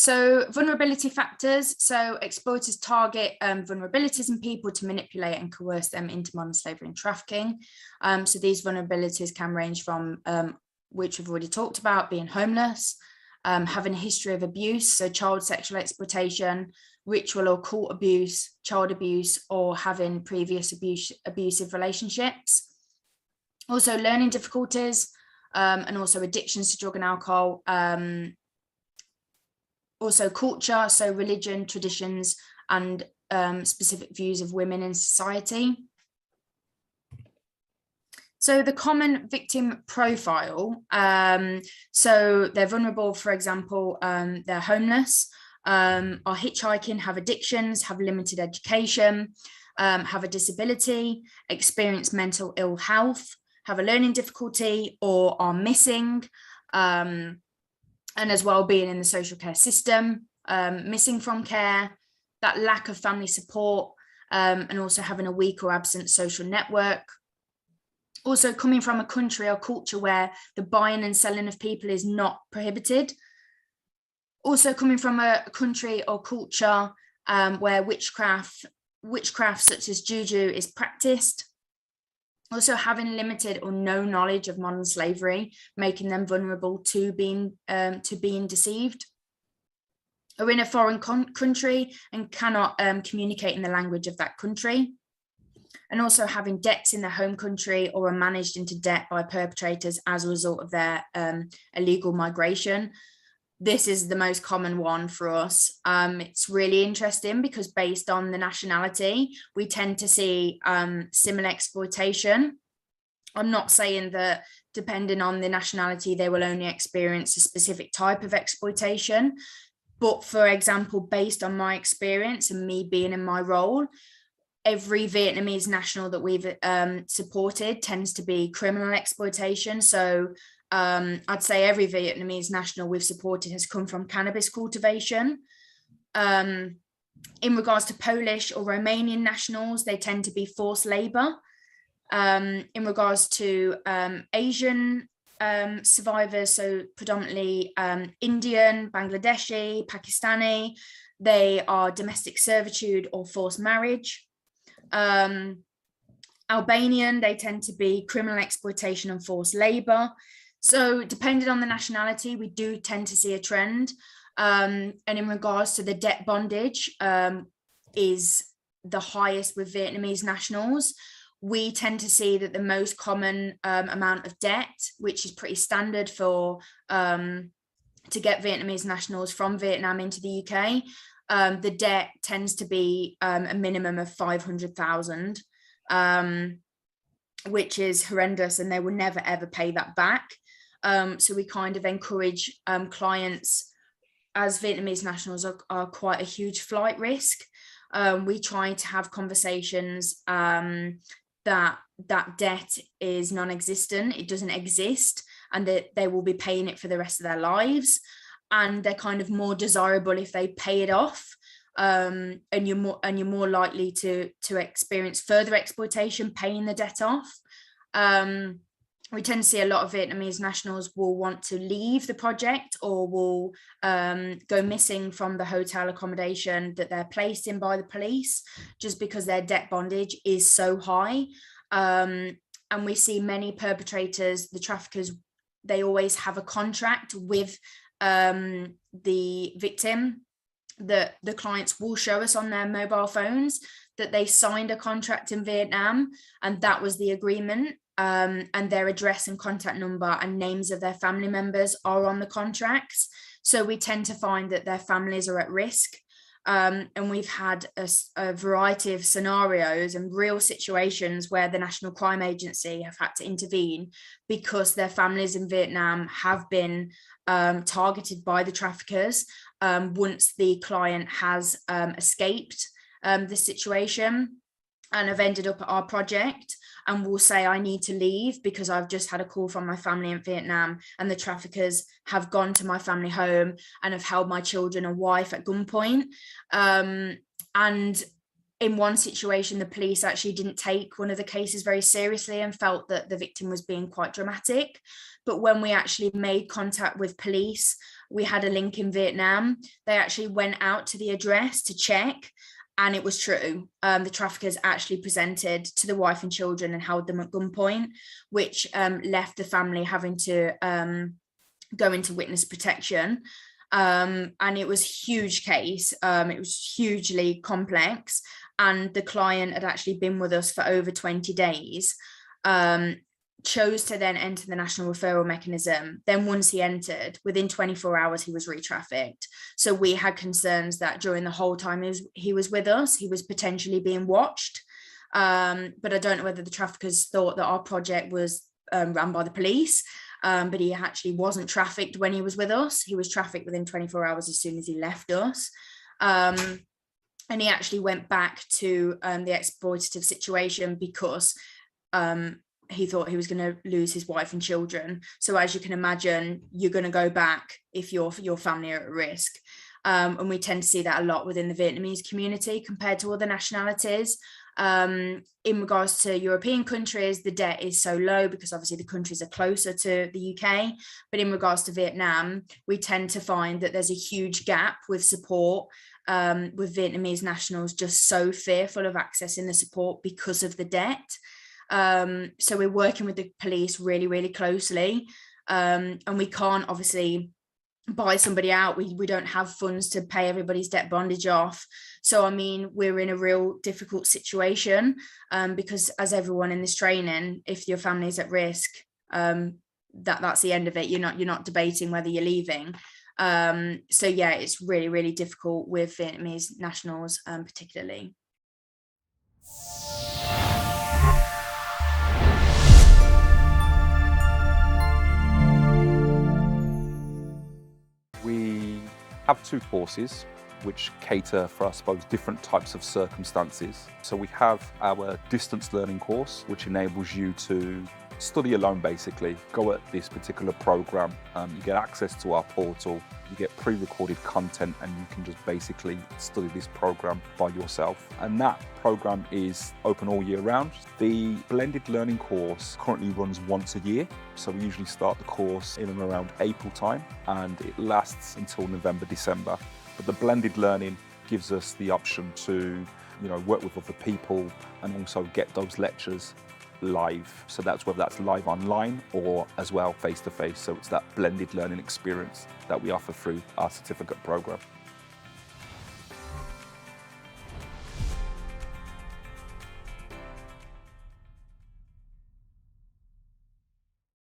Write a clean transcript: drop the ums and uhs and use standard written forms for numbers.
So vulnerability factors. So exploiters target vulnerabilities in people to manipulate and coerce them into modern slavery and trafficking. So these vulnerabilities can range from, which we've already talked about, being homeless, having a history of abuse, so child sexual exploitation, ritual or cult abuse, child abuse, or having previous abusive relationships. Also learning difficulties, and also addictions to drug and alcohol. Also culture, so religion, traditions, and specific views of women in society. So the common victim profile, so they're vulnerable, for example, they're homeless, are hitchhiking, have addictions, have limited education, have a disability, experience mental ill health, have a learning difficulty, or are missing, and as well being in the social care system, missing from care, that lack of family support, and also having a weak or absent social network. Also coming from a country or culture where the buying and selling of people is not prohibited. Also coming from a country or culture where witchcraft such as juju is practiced. Also having limited or no knowledge of modern slavery, making them vulnerable to being deceived. Are in a foreign country and cannot communicate in the language of that country. And also having debts in their home country or are managed into debt by perpetrators as a result of their illegal migration. This is the most common one for us. It's really interesting because based on the nationality, we tend to see similar exploitation. I'm not saying that depending on the nationality, they will only experience a specific type of exploitation. But for example, based on my experience and me being in my role, every Vietnamese national that we've supported tends to be criminal exploitation. So I'd say every Vietnamese national we've supported has come from cannabis cultivation. In regards to Polish or Romanian nationals, they tend to be forced labor. In regards to Asian survivors, so predominantly Indian, Bangladeshi, Pakistani, they are domestic servitude or forced marriage. Albanian, they tend to be criminal exploitation and forced labor. So depending on the nationality, we do tend to see a trend. And in regards to the debt bondage is the highest with Vietnamese nationals. We tend to see that the most common amount of debt, which is pretty standard for to get Vietnamese nationals from Vietnam into the UK, the debt tends to be a minimum of 500,000, which is horrendous, and they will never ever pay that back. So we kind of encourage clients, as Vietnamese nationals are quite a huge flight risk. We try to have conversations that debt is non-existent, it doesn't exist, and that they will be paying it for the rest of their lives. And they're kind of more desirable if they pay it off, and you're more likely to experience further exploitation paying the debt off. We tend to see a lot of Vietnamese nationals will want to leave the project or will go missing from the hotel accommodation that they're placed in by the police, just because their debt bondage is so high. And we see many perpetrators, the traffickers, they always have a contract with the victim that the clients will show us on their mobile phones that they signed a contract in Vietnam, and that was the agreement, and their address and contact number and names of their family members are on the contracts. So we tend to find that their families are at risk, and we've had a variety of scenarios and real situations where the National Crime Agency have had to intervene because their families in Vietnam have been targeted by the traffickers once the client has escaped the situation and have ended up at our project and will say, I need to leave because I've just had a call from my family in Vietnam and the traffickers have gone to my family home and have held my children and wife at gunpoint. And in one situation, the police actually didn't take one of the cases very seriously and felt that the victim was being quite dramatic. But when we actually made contact with police we had a link in Vietnam. They actually went out to the address to check, and it was true. The traffickers actually presented to the wife and children and held them at gunpoint, which left the family having to go into witness protection. And it was a huge case. It was hugely complex, and the client had actually been with us for over 20 days. Chose to then enter the national referral mechanism. Then once he entered, within 24 hours, he was re-trafficked. So we had concerns that during the whole time he was with us, he was potentially being watched. But I don't know whether the traffickers thought that our project was run by the police, but he actually wasn't trafficked when he was with us. He was trafficked within 24 hours as soon as he left us. And he actually went back to the exploitative situation because he thought he was going to lose his wife and children. So as you can imagine, you're going to go back if your family are at risk. And we tend to see that a lot within the Vietnamese community compared to other nationalities. In regards to European countries, the debt is so low because obviously the countries are closer to the UK. But in regards to Vietnam, we tend to find that there's a huge gap with support, with Vietnamese nationals just so fearful of accessing the support because of the debt. So we're working with the police really, really closely. And we can't obviously buy somebody out. We don't have funds to pay everybody's debt bondage off. So, I mean, we're in a real difficult situation, because as everyone in this training, if your family's at risk, that's the end of it. You're not debating whether you're leaving. So yeah, it's really, really difficult with Vietnamese nationals, particularly. We have two courses which cater for, I suppose, different types of circumstances. So we have our distance learning course, which enables you to study alone, basically. Go at this particular program, you get access to our portal, you get pre-recorded content, and you can just basically study this program by yourself. And that program is open all year round. The blended learning course currently runs once a year. So we usually start the course in and around April time, and it lasts until November, December. But the blended learning gives us the option to, work with other people and also get those lectures live. So that's whether that's live online or as well face-to-face. So it's that blended learning experience that we offer through our certificate program.